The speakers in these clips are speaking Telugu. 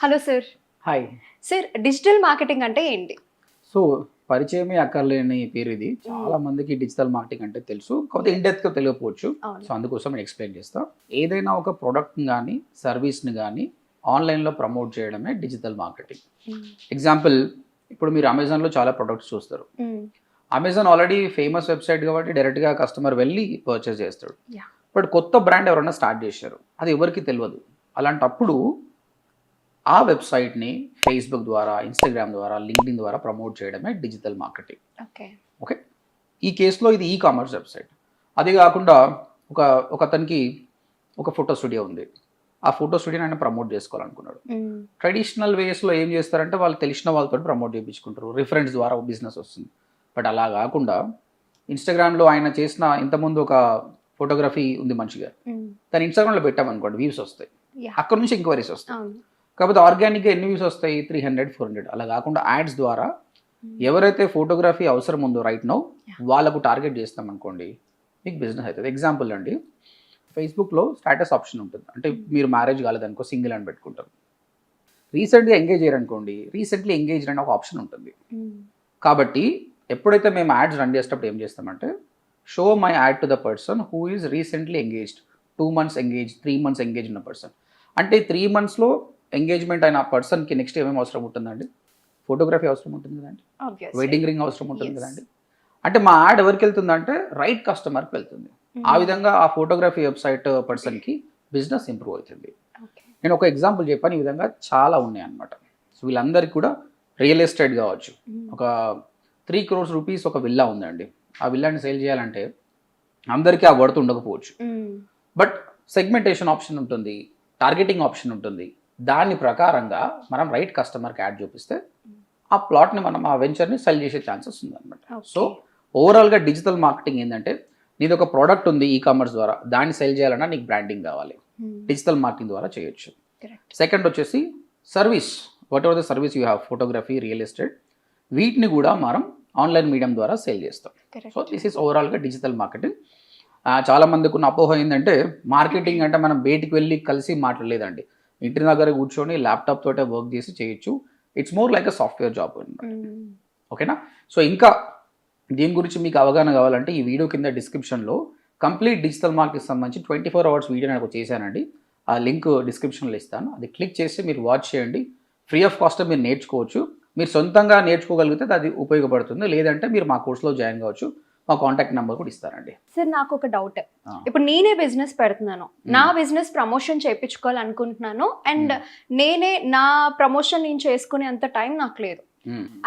Hello sir. Hi. Sir, digital marketing అంటే ఏంటి? సో పరిచయమే అక్కర్లేని పేరు ఇది. చాలా మందికి డిజిటల్ మార్కెటింగ్ అంటే తెలుసు, కాకపోతే ఇన్డెప్త్గా తెలియకపోవచ్చు. సో అందుకోసం నేను ఎక్స్ప్లెయిన్ చేస్తా. ఏదైనా ఒక ప్రోడక్ట్ని కానీ సర్వీస్ని కానీ ఆన్లైన్లో ప్రమోట్ చేయడమే డిజిటల్ మార్కెటింగ్. ఎగ్జాంపుల్, ఇప్పుడు మీరు అమెజాన్లో చాలా ప్రొడక్ట్స్ చూస్తారు. అమెజాన్ ఆల్రెడీ ఫేమస్ వెబ్సైట్ కాబట్టి డైరెక్ట్గా కస్టమర్ వెళ్ళి పర్చేస్ చేస్తాడు. బట్ కొత్త బ్రాండ్ ఎవరైనా స్టార్ట్ చేశారు, అది ఎవరికి తెలియదు. అలాంటప్పుడు ఆ వెబ్సైట్ని ఫేస్బుక్ ద్వారా, ఇన్స్టాగ్రామ్ ద్వారా, లింక్డ్ఇన్ ద్వారా ప్రమోట్ చేయడమే డిజిటల్ మార్కెటింగ్. ఓకే, ఈ కేసులో ఇది ఈ కామర్స్ వెబ్సైట్. అది కాకుండా ఒక అతనికి ఒక ఫోటో స్టూడియో ఉంది. ఆ ఫోటో స్టూడియోని ఆయన ప్రమోట్ చేసుకోవాలనుకున్నాడు. ట్రెడిషనల్ వేస్లో ఏం చేస్తారంటే వాళ్ళు తెలిసిన వాళ్ళతో ప్రమోట్ చేయించుకుంటారు, రిఫరెన్స్ ద్వారా బిజినెస్ వస్తుంది. బట్ అలా కాకుండా ఇన్స్టాగ్రామ్లో ఆయన చేసిన ఇంతకుముందు ఒక ఫోటోగ్రఫీ ఉంది మంచిగా, దాన్ని ఇన్స్టాగ్రామ్లో పెట్టామనుకోండి, వ్యూస్ వస్తాయి, అక్కడ నుంచి ఎంక్వైరీస్ వస్తాయి. కాకపోతే ఆర్గానిక్గా ఎన్ని వ్యూస్ వస్తాయి? 300, 400. అలా కాకుండా యాడ్స్ ద్వారా ఎవరైతే ఫోటోగ్రఫీ అవసరం ఉందో రైట్ నౌ వాళ్ళకు టార్గెట్ చేస్తాం అనుకోండి, మీకు బిజినెస్ అవుతుంది. ఎగ్జాంపుల్ అండి, ఫేస్బుక్లో స్టేటస్ ఆప్షన్ ఉంటుంది. అంటే మీరు మ్యారేజ్ కాలేదనుకో సింగిల్ అని పెట్టుకుంటారు. రీసెంట్గా ఎంగేజ్ అయ్యారనుకోండి, రీసెంట్లీ ఎంగేజ్డ్ అని ఒక ఆప్షన్ ఉంటుంది. కాబట్టి ఎప్పుడైతే మేము యాడ్స్ రన్ చేసేటప్పుడు ఏం చేస్తామంటే, show my add to the person who is recently engaged, 2 months engage, 3 months engage ఉన్న పర్సన్. అంటే 3 monthsలో ఎంగేజ్మెంట్ అయిన పర్సన్కి నెక్స్ట్ ఏమేమి అవసరం ఉంటుందండి? ఫోటోగ్రఫీ అవసరం ఉంటుంది కదండి, వెడ్డింగ్ రింగ్ అవసరం ఉంటుంది కదండి. అంటే మా యాడ్ ఎవరికి వెళ్తుందంటే రైట్ కస్టమర్కి వెళ్తుంది. ఆ విధంగా ఆ ఫోటోగ్రఫీ వెబ్సైట్ పర్సన్కి బిజినెస్ ఇంప్రూవ్ అవుతుంది. నేను ఒక ఎగ్జాంపుల్ చెప్పాను, ఈ విధంగా చాలా ఉన్నాయి అన్నమాట. సో వీళ్ళందరికీ కూడా రియల్ ఎస్టేట్ కావచ్చు, ఒక 3 crores రూపీస్ ఒక విల్లా ఉందండి. ఆ విల్లాని సేల్ చేయాలంటే అందరికీ ఆ వర్త్ ఉండకపోవచ్చు. బట్ సెగ్మెంటేషన్ ఆప్షన్ ఉంటుంది, టార్గెటింగ్ ఆప్షన్ ఉంటుంది. దాని ప్రకారంగా మనం రైట్ కస్టమర్కి యాడ్ చూపిస్తే ఆ ప్లాట్ని మనం ఆ వెంచర్ని సెల్ చేసే ఛాన్సెస్ ఉందన్నమాట. సో ఓవరాల్గా డిజిటల్ మార్కెటింగ్ ఏంటంటే, నీది ఒక ప్రోడక్ట్ ఉంది ఈ కామర్స్ ద్వారా, దాన్ని సెల్ చేయాలన్నా నీకు బ్రాండింగ్ కావాలి, డిజిటల్ మార్కెటింగ్ ద్వారా చేయొచ్చు. సెకండ్ వచ్చేసి service, what ever the service you have, photography, real estate, వీటిని కూడా మనం ఆన్లైన్ మీడియం ద్వారా సేల్ చేస్తాం. సో దిస్ ఈస్ ఓవరాల్గా డిజిటల్ మార్కెటింగ్. చాలా మందికి ఉన్న అపోహ ఏంటంటే, మార్కెటింగ్ అంటే మనం బయటికి వెళ్ళి కలిసి మాట్లాడలేదండి, ఇంటి దగ్గర కూర్చొని ల్యాప్టాప్ తోటే వర్క్ చేసి చేయొచ్చు. It's more like a software job అనమాట. ఓకేనా? సో ఇంకా దీని గురించి మీకు అవగాహన కావాలంటే ఈ వీడియో కింద డిస్క్రిప్షన్లో కంప్లీట్ డిజిటల్ మార్కెటింగ్ సంబంధించి 24 hours వీడియో నాకు చేశానండి. ఆ లింక్ డిస్క్రిప్షన్లో ఇస్తాను, అది క్లిక్ చేసి మీరు వాచ్ చేయండి. ఫ్రీ ఆఫ్ కాస్ట్ మీరు నేర్చుకోవచ్చు. మీరు సొంతంగా నేర్చుకోగలిగితే అది ఉపయోగపడుతుంది, లేదంటే మీరు మా కోర్సులో జాయిన్ కావచ్చు. మా కాంటాక్ట్ నెంబర్ కూడా ఇస్తారండి. సార్, నాకు ఒక డౌట్. ఇప్పుడు నేనే బిజినెస్ పెడుతున్నాను, నా బిజినెస్ ప్రమోషన్ చేయించుకోవాలనుకుంటున్నాను, అండ్ నేనే నా ప్రమోషన్ నేను చేసుకునే అంత టైం నాకు లేదు.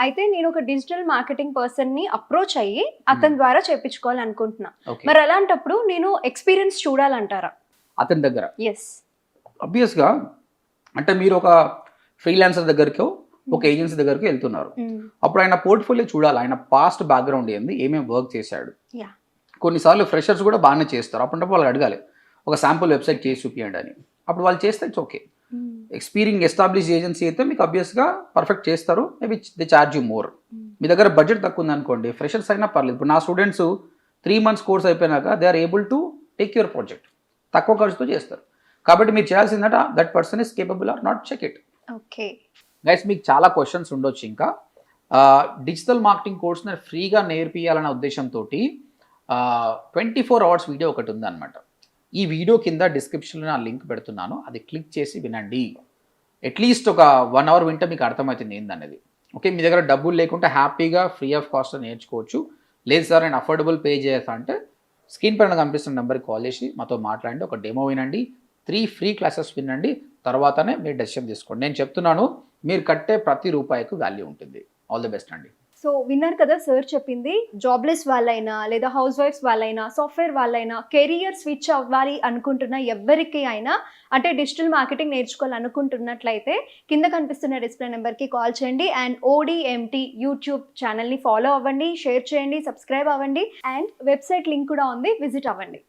అయితే నేను ఒక డిజిటల్ మార్కెటింగ్ పర్సన్ ని అప్రోచ్ అయ్యి అతని ద్వారా చేయించుకోవాలనుకుంటున్నా. మరి అలాంటప్పుడు నేను ఎక్స్పీరియన్స్ చూడాలంటారా అతని దగ్గర? ఎస్, ఆబ్వియస్గా. అంటే మీరు ఒక ఫ్రీలాన్సర్ దగ్గరికో ఒక ఏజెన్సీ దగ్గరికి వెళ్తున్నారు, అప్పుడు ఆయన పోర్ట్ఫోలియో చూడాలి, ఆయన పాస్ట్ బ్యాక్గ్రౌండ్ ఏంది, ఏమేమి వర్క్ చేశాడు. కొన్నిసార్లు ఫ్రెషర్స్ కూడా బాగానే చేస్తారు, అప్పుడు వాళ్ళు అడగాలి ఒక శాంపుల్ వెబ్సైట్ చేసి చూపించండి అని. అప్పుడు వాళ్ళు చేస్తే it's okay. Experience establish agency అయితే మీకు ఆబ్వియస్గా పర్ఫెక్ట్ చేస్తారు, maybe they charge you more. మీ దగ్గర బడ్జెట్ తక్కువ ఉందనుకోండి, ఫ్రెషర్స్ అయినా పర్లేదు. ఇప్పుడు నా స్టూడెంట్స్ 3 months కోర్స్ అయిపోయినాక they are able to take your project, తక్కువ ఖర్చుతో చేస్తారు. కాబట్టి మీరు చేయాల్సిందట that person is capable or not, check it. Okay guys, మీకు చాలా క్వశ్చన్స్ ఉండొచ్చు. ఇంకా డిజిటల్ మార్కెటింగ్ కోర్స్ని ఫ్రీగా నేర్పియాలనే ఉద్దేశంతో 24 hours వీడియో ఒకటి ఉందన్నమాట. ఈ వీడియో కింద డిస్క్రిప్షన్లో నా లింక్ పెడుతున్నాను, అది క్లిక్ చేసి వినండి. అట్లీస్ట్ ఒక 1 hour వింటే మీకు అర్థమవుతుంది ఏందనేది. ఓకే, మీ దగ్గర డబ్బులు లేకుంటే హ్యాపీగా ఫ్రీ ఆఫ్ కాస్ట్ నేర్చుకోవచ్చు. లేదు సార్ నేను అఫోర్డబుల్ పే చేస్తా అంటే స్క్రీన్ పైన కనిపిస్తున్న నెంబర్కి కాల్ చేసి మాతో మాట్లాడండి, ఒక డెమో వినండి, 3 free క్లాసెస్ వినండి, తర్వాతనే మీరు డెసిషన్ తీసుకోండి. నేను చెప్తున్నాను, మీరు కట్టే ప్రతి రూపాయికి వాల్యూ ఉంటుంది. ఆల్ ది బెస్ట్ అండి. సో విన్నారు కదా సార్ చెప్పింది. జాబ్లెస్ వాళ్ళైనా లేదా హౌస్ వైఫ్స్ వాళ్ళైనా సాఫ్ట్వేర్ వాళ్ళైనా కెరియర్ స్విచ్ అవ్వాలి అనుకుంటున్న ఎవరికి అయినా, అంటే డిజిటల్ మార్కెటింగ్ నేర్చుకోవాలనుకుంటున్నట్లయితే కింద కనిపిస్తున్న డిస్ప్లే నెంబర్కి కాల్ చేయండి. అండ్ ODMT యూట్యూబ్ ఛానల్ని ఫాలో అవ్వండి, షేర్ చేయండి, సబ్స్క్రైబ్ అవ్వండి, అండ్ వెబ్సైట్ లింక్ కూడా ఉంది, విజిట్ అవ్వండి.